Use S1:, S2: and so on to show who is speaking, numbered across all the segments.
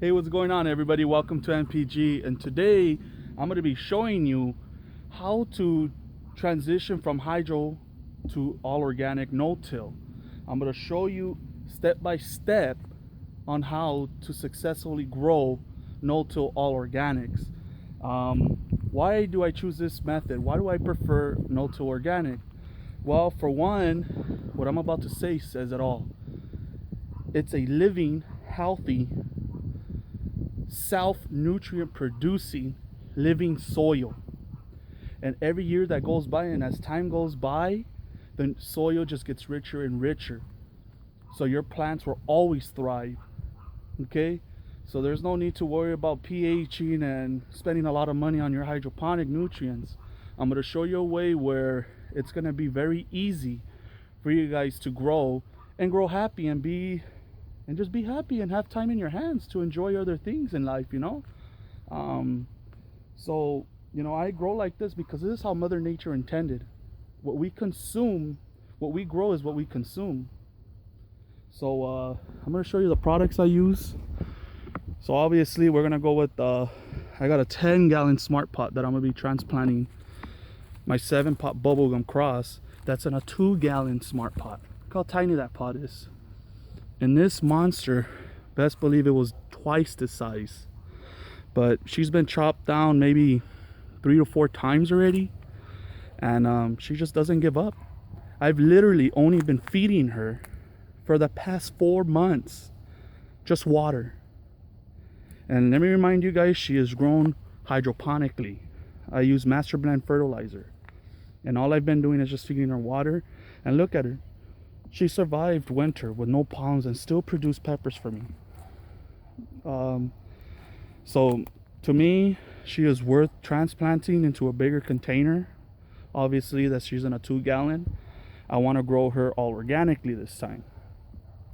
S1: Hey, what's going on, everybody? Welcome to MPG, and today I'm going to be showing you how to transition from hydro to all organic no-till. I'm going to show you step by step on how to successfully grow no-till all organics. Why do I choose this method? Why do I prefer no-till organic? Well, for one, what I'm about to say says it all. It's a living, healthy, self-nutrient producing living soil, and every year that goes by and as time goes by, the soil just gets richer and richer, so your plants will always thrive. Okay, so there's no need to worry about pHing and spending a lot of money on your hydroponic nutrients. I'm going to show you a way where it's going to be very easy for you guys to grow and grow happy and just be happy and have time in your hands to enjoy other things in life, so I grow like this because this is how Mother Nature intended. What we consume, what we grow is what we consume. So I'm going to show you the products I use. So obviously we're going to go with I got a 10-gallon smart pot that I'm going to be transplanting my 7-pot bubblegum cross. That's in a 2-gallon smart pot. Look how tiny that pot is. And this monster, best believe it was twice the size, but she's been chopped down maybe 3 to 4 times already, and she just doesn't give up. I've literally only been feeding her for the past 4 months just water. And let me remind you guys, she is grown hydroponically. I use master blend fertilizer, and all I've been doing is just feeding her water. And look at her. She survived winter with no pollens and still produced peppers for me. So to me, she is worth transplanting into a bigger container. Obviously, that she's in a 2-gallon. I want to grow her all organically this time,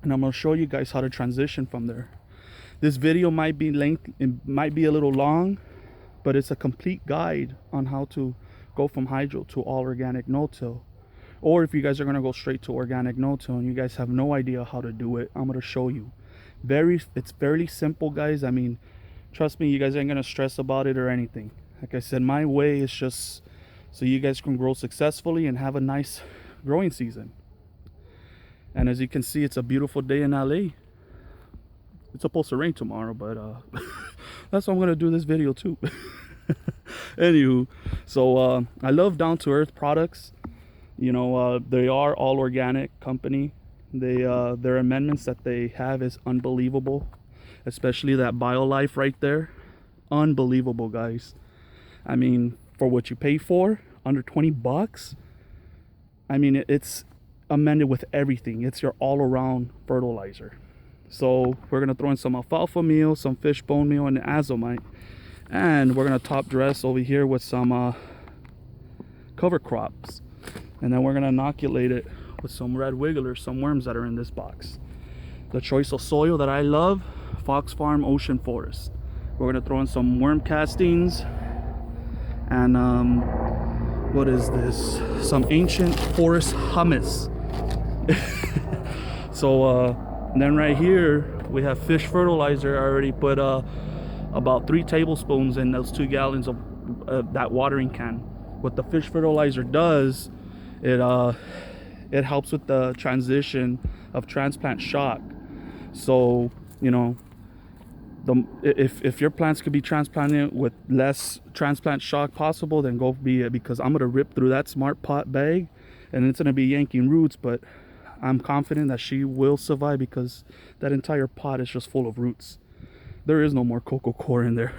S1: and I'm going to show you guys how to transition from there. This video might be it might be a little long, but it's a complete guide on how to go from hydro to all organic no-till. Or if you guys are going to go straight to organic no-till and you guys have no idea how to do it, I'm going to show you. It's fairly simple, guys. I mean, trust me, you guys ain't going to stress about it or anything. Like I said, my way is just so you guys can grow successfully and have a nice growing season. And as you can see, it's a beautiful day in LA. It's supposed to rain tomorrow, but that's why I'm going to do this video too. Anywho, so I love down to earth products. They are all organic company. Their amendments that they have is unbelievable, especially that BioLife right there. Unbelievable, guys. I mean, for what you pay for, under 20 bucks. I mean, it's amended with everything. It's your all-around fertilizer. So we're gonna throw in some alfalfa meal, some fish bone meal, and azomite, and we're gonna top dress over here with some cover crops. And then we're going to inoculate it with some red wigglers, some worms that are in this box. The choice of soil that I love, Fox Farm Ocean Forest. We're going to throw in some worm castings and what is this? Some ancient forest hummus. So then right here we have fish fertilizer. I already put about 3 tablespoons in those 2 gallons of that watering can. What the fish fertilizer does, it helps with the transition of transplant shock. So if your plants could be transplanted with less transplant shock possible, then go be it, because I'm gonna rip through that smart pot bag and it's gonna be yanking roots. But I'm confident that she will survive because that entire pot is just full of roots. There is no more Coco Coir in there.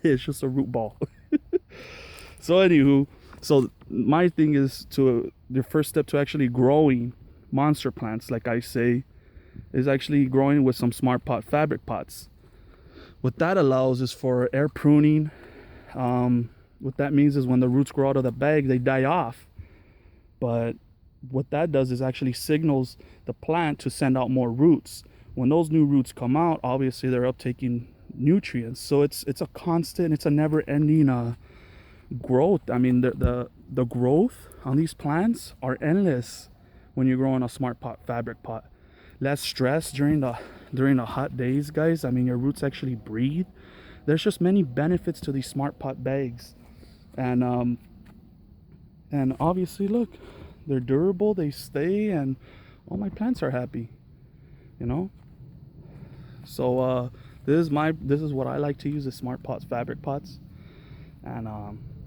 S1: It's just a root ball. So anywho, so my thing is the first step to actually growing monster plants, like I say, is actually growing with some smart pot fabric pots. What that allows is for air pruning. What that means is when the roots grow out of the bag, they die off. But what that does is actually signals the plant to send out more roots. When those new roots come out, obviously they're uptaking nutrients. So it's a constant, it's a never-ending growth. I mean, the growth on these plants are endless when you're growing a smart pot fabric pot. Less stress during the during the hot days, guys. I mean, your roots actually breathe. There's just many benefits to these smart pot bags. And obviously, look, they're durable, they stay, and all my plants are happy, you know. So this is what I like to use, the smart pots, fabric pots. And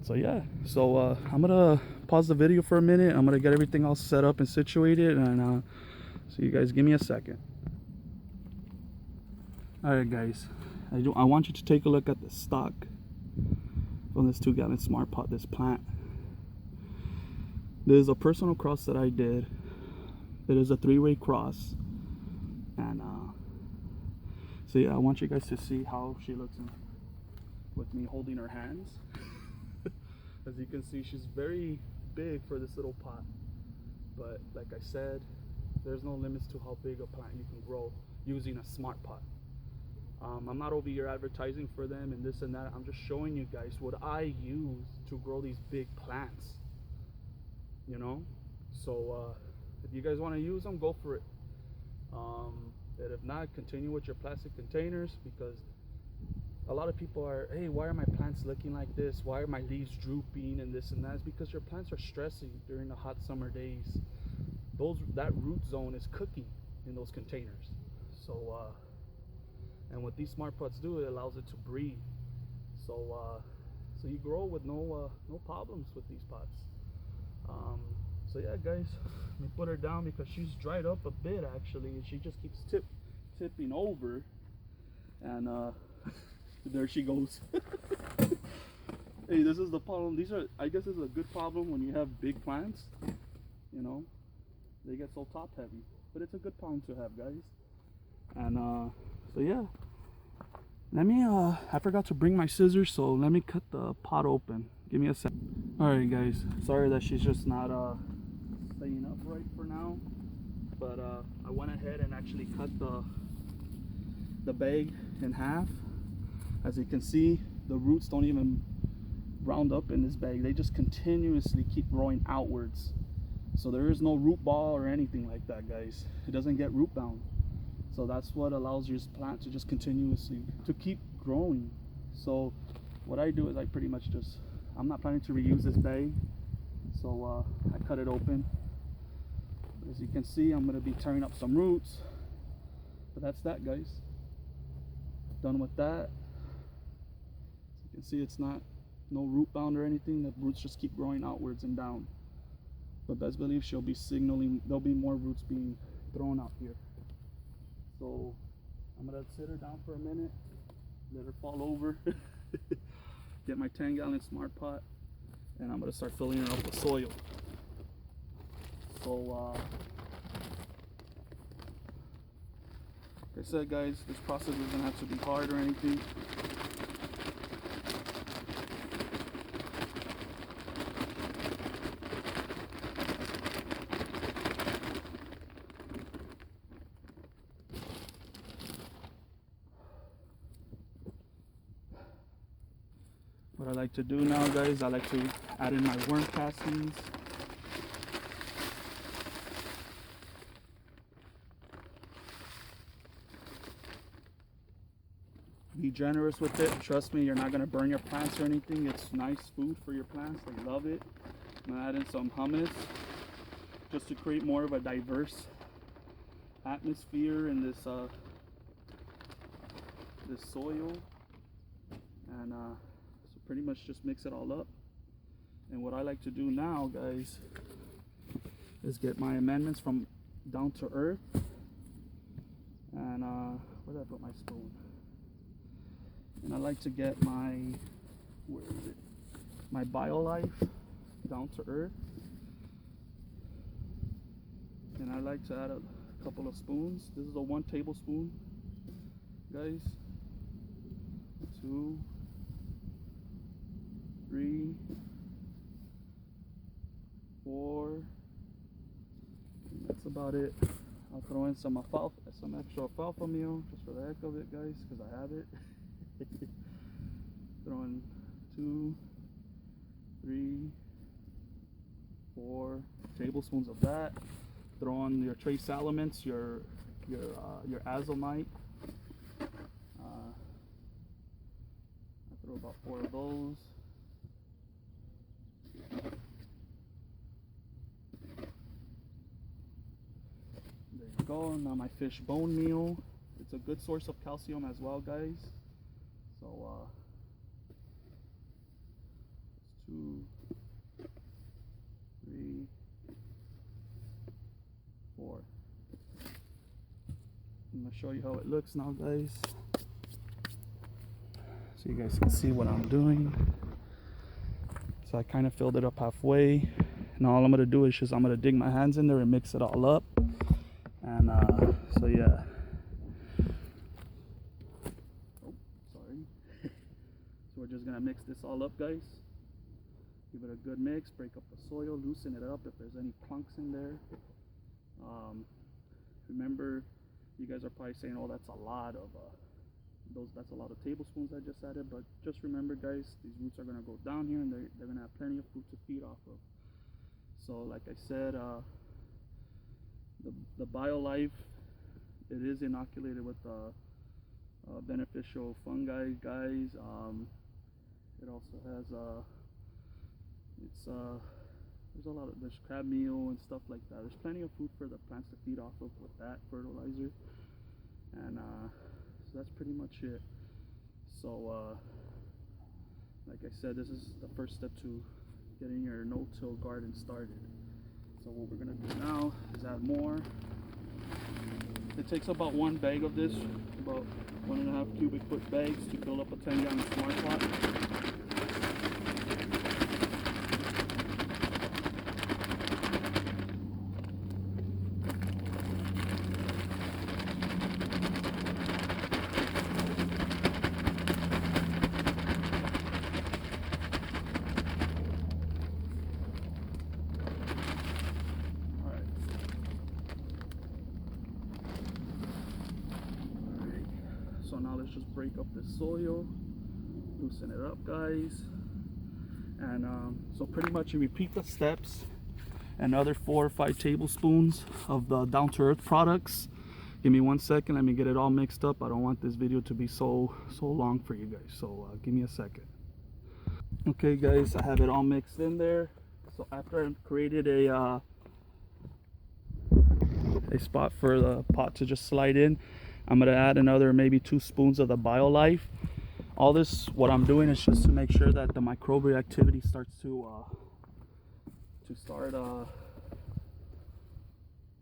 S1: so yeah, so I'm gonna pause the video for a minute. I'm gonna get everything all set up and situated, and so you guys give me a second. All right, guys, I want you to take a look at the stock from this 2-gallon smart pot, this plant. This is a personal cross that I did. It is a 3-way cross, and so yeah, I want you guys to see how she looks with me holding her hands. As you can see, she's very big for this little pot, but like I said, there's no limits to how big a plant you can grow using a smart pot. I'm not over here advertising for them and this and that. I'm just showing you guys what I use to grow these big plants, you know. So if you guys want to use them, go for it. And if not, continue with your plastic containers, because a lot of people are, hey, why are my plants looking like this? Why are my leaves drooping and this and that? It's because your plants are stressing during the hot summer days. That root zone is cooking in those containers. So and what these smart pots do, it allows it to breathe. So so you grow with no problems with these pots. So yeah, guys, let me put her down because she's dried up a bit actually, and she just keeps tipping over, and there she goes. Hey, this is the problem. I guess this is a good problem when you have big plants, you know, they get so top heavy, but it's a good problem to have, guys. And so yeah, let me I forgot to bring my scissors, so let me cut the pot open. Give me a sec. All right, guys, sorry that she's just not staying upright for now, but I went ahead and actually cut the bag in half. As you can see, the roots don't even round up in this bag. They just continuously keep growing outwards. So there is no root ball or anything like that, guys. It doesn't get root bound. So that's what allows your plant to just continuously to keep growing. So what I do is I pretty much I'm not planning to reuse this bag, so I cut it open. As you can see, I'm going to be tearing up some roots, but that's that, guys. Done with that. As you can see, it's no root bound or anything. The roots just keep growing outwards and down, but best believe she'll be signaling there'll be more roots being thrown out here. So I'm gonna sit her down for a minute, let her fall over, get my 10-gallon smart pot, and I'm gonna start filling her up with soil. So like I said, guys, this process doesn't have to be hard or anything. What I like to do now, guys, I like to add in my worm castings. Be generous with it. Trust me, you're not going to burn your plants or anything. It's nice food for your plants. They love it. I'm going to add in some hummus just to create more of a diverse atmosphere in this this soil. And so pretty much just mix it all up. And what I like to do now, guys, is get my amendments from Down to Earth. And where did I put my spoon? And I like to get my, where is it? My BioLife Down to Earth. And I like to add a couple of spoons. This is a 1 tablespoon, guys. 2, 3, 4. And that's about it. I'll throw in some extra alfalfa meal just for the heck of it, guys, because I have it. Throw in 2, 3, 4 tablespoons of that. Throw on your trace elements, your your azomite. I throw about 4 of those. There you go. Now my fish bone meal. It's a good source of calcium as well, guys. So 2, 3, 4. I'm gonna show you how it looks now, guys, so you guys can see what I'm doing. So I kind of filled it up halfway. Now all I'm gonna do is I'm gonna dig my hands in there and mix it all up. And so yeah. Oh, sorry. So we're just gonna mix this all up, guys. Give it a good mix, break up the soil, loosen it up if there's any clunks in there. Remember, you guys are probably saying, oh, that's a lot of that's a lot of tablespoons I just added, but just remember, guys, these roots are gonna go down here and they're gonna have plenty of food to feed off of. So like I said, the BioLife, it is inoculated with beneficial fungi, guys. It also has there's a lot of, there's crab meal and stuff like that. There's plenty of food for the plants to feed off of with that fertilizer. And so that's pretty much it. So like I said, this is the first step to getting your no-till garden started. So what we're gonna do now is add more. It takes about 1 bag of this, about 1.5 cubic foot bags, to fill up a 10-gallon smart pot. So now let's just break up the soil, loosen it up, guys. And so pretty much you repeat the steps. Another 4 or 5 tablespoons of the Down to Earth products. Give me 1 second, let me get it all mixed up. I don't want this video to be so long for you guys, so give me a second. Okay guys, I have it all mixed in there. So after I created a spot for the pot to just slide in, I'm gonna add another maybe 2 spoons of the BioLife. All this, what I'm doing is just to make sure that the microbial activity starts to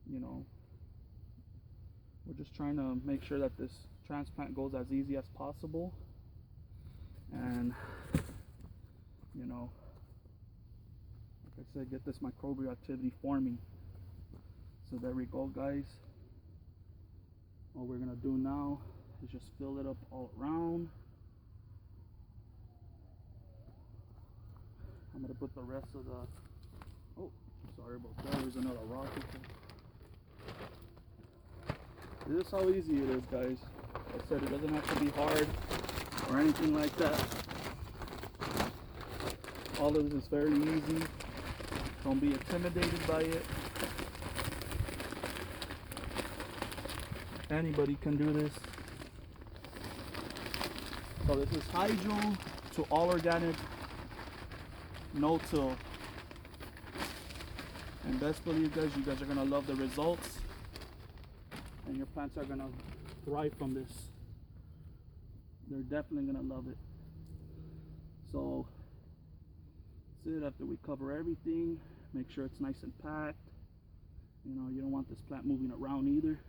S1: you know, we're just trying to make sure that this transplant goes as easy as possible. And you know, like I said, get this microbial activity forming. So there we go, guys. What we're gonna do now is just fill it up all around. I'm gonna put the rest of the, oh, sorry about that, there's another rocket. This is how easy it is, guys. Like I said, it doesn't have to be hard or anything like that. All of this is very easy. Don't be intimidated by it. Anybody can do this. So this is Hydro to all organic, no-till. And best believe, guys, you guys are gonna love the results, and your plants are gonna thrive from this. They're definitely gonna love it. So that's it. After we cover everything, make sure it's nice and packed. You know, you don't want this plant moving around either.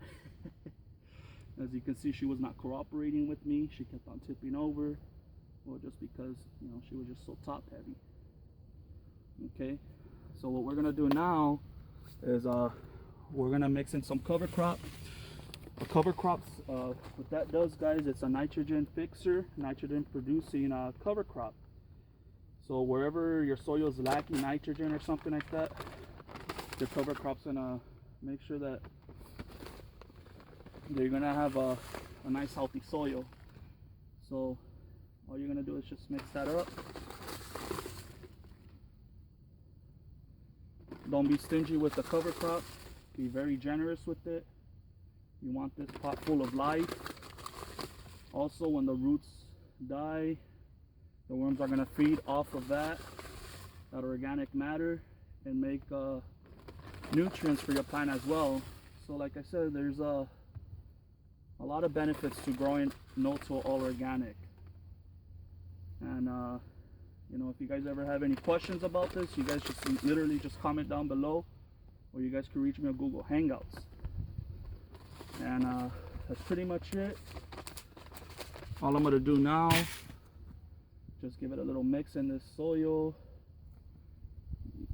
S1: As you can see, she was not cooperating with me. She kept on tipping over. Well, just because, you know, she was just so top heavy. Okay, so what we're gonna do now is we're gonna mix in some cover crop. Cover crops, what that does, guys, it's a nitrogen fixer, nitrogen producing cover crop. So wherever your soil is lacking nitrogen or something like that, your cover crop's gonna make sure that you're gonna have a nice healthy soil. So all you're gonna do is just mix that up. Don't be stingy with the cover crop. Be very generous with it. You want this pot full of life. Also, when the roots die, the worms are gonna feed off of that organic matter and make nutrients for your plant as well. So like I said, there's a lot of benefits to growing no-till all organic. And you know, if you guys ever have any questions about this, you guys just literally just comment down below, or you guys can reach me on Google Hangouts. And that's pretty much it. All I'm gonna do now, just give it a little mix in this soil.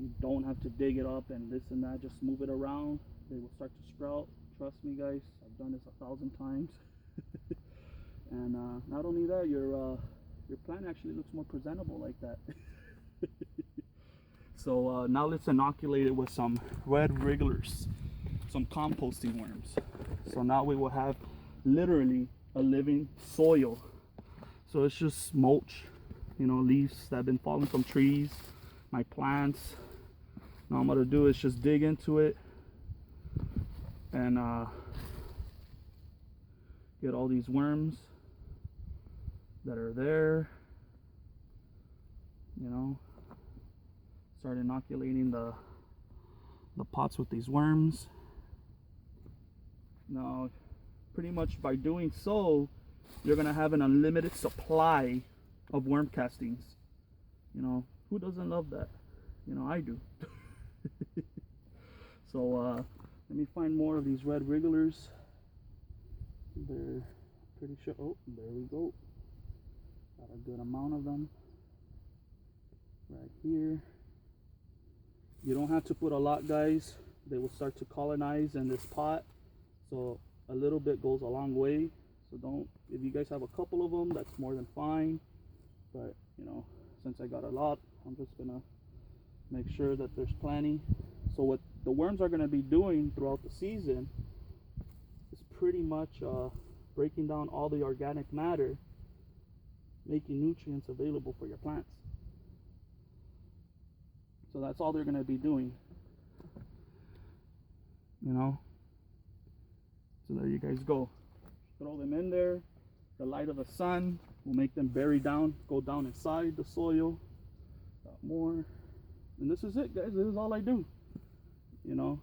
S1: You don't have to dig it up and this and that, just move it around. They will start to sprout. Trust me guys, I've done this 1,000 times. And not only that, your plant actually looks more presentable like that. So now let's inoculate it with some red wrigglers, some composting worms. So now we will have literally a living soil. So it's just mulch, you know, leaves that have been falling from trees, my plants. Now I'm gonna do is just dig into it and get all these worms that are there, you know, start inoculating the pots with these worms. Now pretty much by doing so, you're gonna have an unlimited supply of worm castings. You know, who doesn't love that? You know, I do. So let me find more of these red wrigglers. They're pretty sure, oh, there we go. Got a good amount of them right here. You don't have to put a lot, guys. They will start to colonize in this pot, so a little bit goes a long way. So don't, if you guys have a couple of them, that's more than fine. But you know, since I got a lot, I'm just gonna make sure that there's plenty. So what the worms are gonna be doing throughout the season is pretty much breaking down all the organic matter, making nutrients available for your plants. So that's all they're going to be doing, you know. So there you guys go. Throw them in there. The light of the sun will make them bury down, go down inside the soil. Got more. And this is it, guys. This is all I do. You know,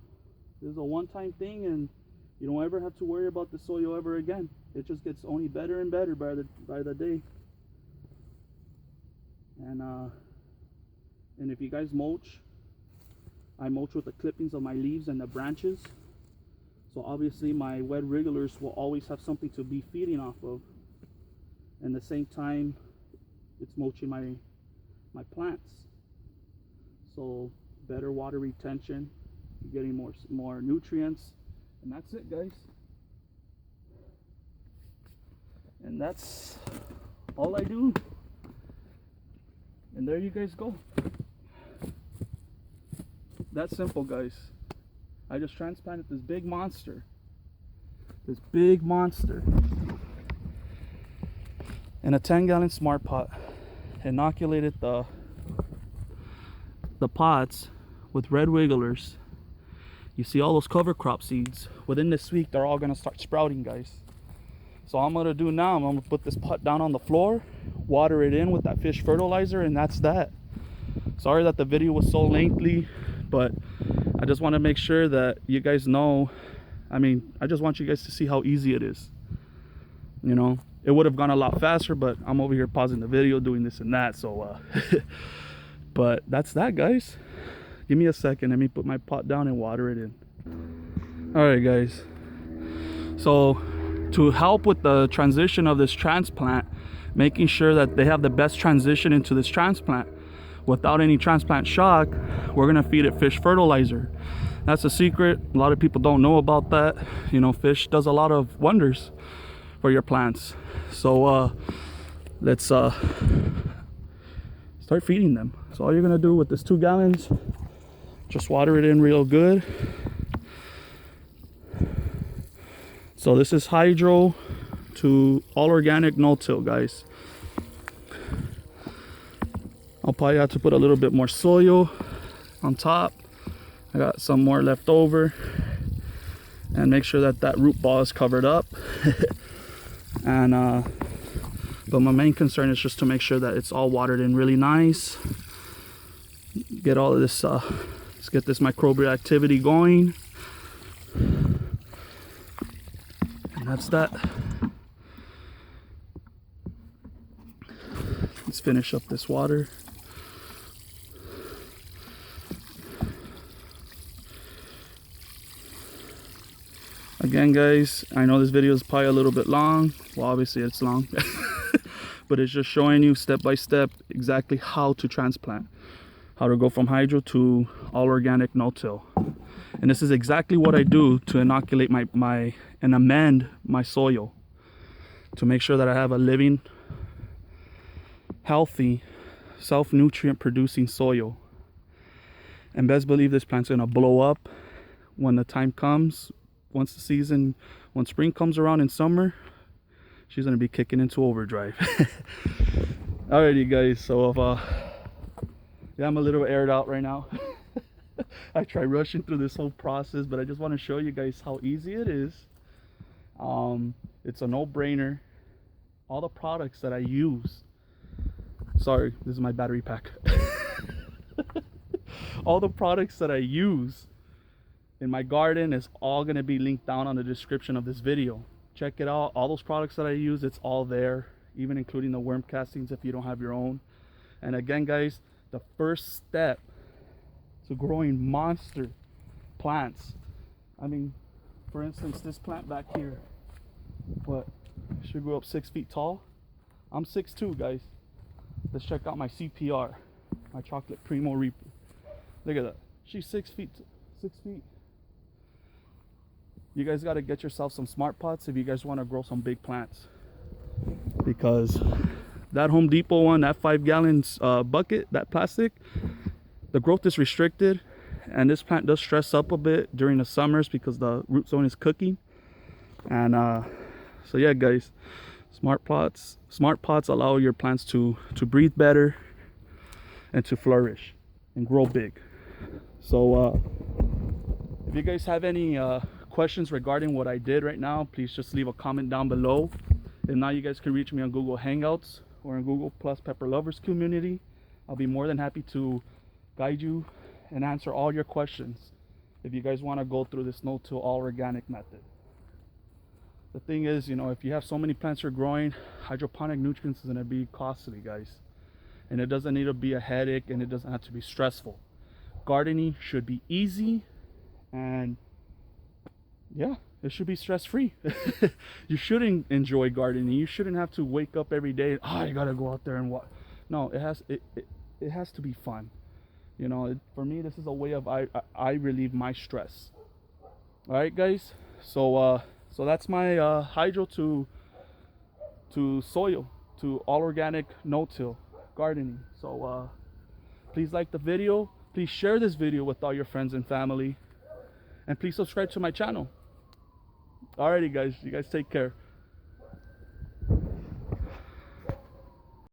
S1: this is a one-time thing, and you don't ever have to worry about the soil ever again. It just gets only better and better by the day. And if you guys mulch, I mulch with the clippings of my leaves and the branches. So obviously my red wrigglers will always have something to be feeding off of. And at the same time, it's mulching my plants. So better water retention, you're getting more nutrients, and that's it, guys. And that's all I do. And there you guys go. That's simple, guys. I just transplanted this big monster. This big monster. In a 10-gallon smart pot. Inoculated the pots with red wigglers. You see all those cover crop seeds. Within this week, they're all gonna start sprouting, guys. So all I'm gonna do now, I'm gonna put this pot down on the floor, water it in with that fish fertilizer, and that's that. Sorry that the video was so lengthy, but I just want to make sure that you guys know. I mean, I just want you guys to see how easy it is. You know, it would have gone a lot faster, but I'm over here pausing the video, doing this and that. So, but that's that, guys. Give me a second. Let me put my pot down and water it in. All right, guys. So to help with the transition of this transplant, making sure that they have the best transition into this transplant without any transplant shock, we're gonna feed it fish fertilizer. That's a secret. A lot of people don't know about that. You know, fish does a lot of wonders for your plants. So let's start feeding them. So all you're gonna do with this 2 gallons, just water it in real good. So this is hydro to all organic no-till, guys. I'll probably have to put a little bit more soil on top. I got some more left over. and make sure that that root ball is covered up. And but my main concern is just to make sure that it's all watered in really nice. Get all of this, let's get this microbial activity going. And that's that. Let's finish up this water. Again, guys, I know this video is probably a little bit long. Well, obviously it's long. But it's just showing you step by step exactly how to transplant. How to go from hydro to all organic no-till. And this is exactly what I do to inoculate and amend my soil. To make sure that I have a living, healthy, self-nutrient producing soil. And best believe this plant's gonna blow up when the time comes. When spring comes around in summer, she's gonna be kicking into overdrive. Alrighty, guys, so yeah, I'm a little aired out right now. I try rushing through this whole process, but I just want to show you guys how easy it is. It's a no-brainer. All the products that I use, sorry, this is my battery pack. All the products that I use in my garden is all going to be linked down on the description of this video. Check it out. All those products that I use, it's all there, even including the worm castings if you don't have your own. And again, guys, the first step to growing monster plants, I mean, for instance, this plant back here, what, should grow up 6 feet tall. I'm 6'2", guys. Let's check out my CPR, my chocolate primo reaper. Look at that, she's 6 feet. You guys got to get yourself some smart pots if you guys want to grow some big plants, because that Home Depot one, that 5-gallon bucket, that plastic, the growth is restricted, and this plant does stress up a bit during the summers because the root zone is cooking. And so yeah, guys, smart pots allow your plants to breathe better and to flourish and grow big. So if you guys have any questions regarding what I did right now, please just leave a comment down below. And now you guys can reach me on Google Hangouts or in Google Plus Pepper Lovers community. I'll be more than happy to guide you and answer all your questions if you guys want to go through this no-till all organic method. The thing is, you know, if you have so many plants you're growing, hydroponic nutrients is going to be costly, guys. And it doesn't need to be a headache, and it doesn't have to be stressful. Gardening should be easy, and yeah, it should be stress-free. You shouldn't enjoy gardening. You shouldn't have to wake up every day, oh, you gotta go out there and what. No, it has to be fun. You know, for me, this is a way of I relieve my stress. All right, guys. So that's my hydro to soil, to all organic no-till gardening. So please like the video. Please share this video with all your friends and family, and please subscribe to my channel. Alrighty, guys, you guys take care.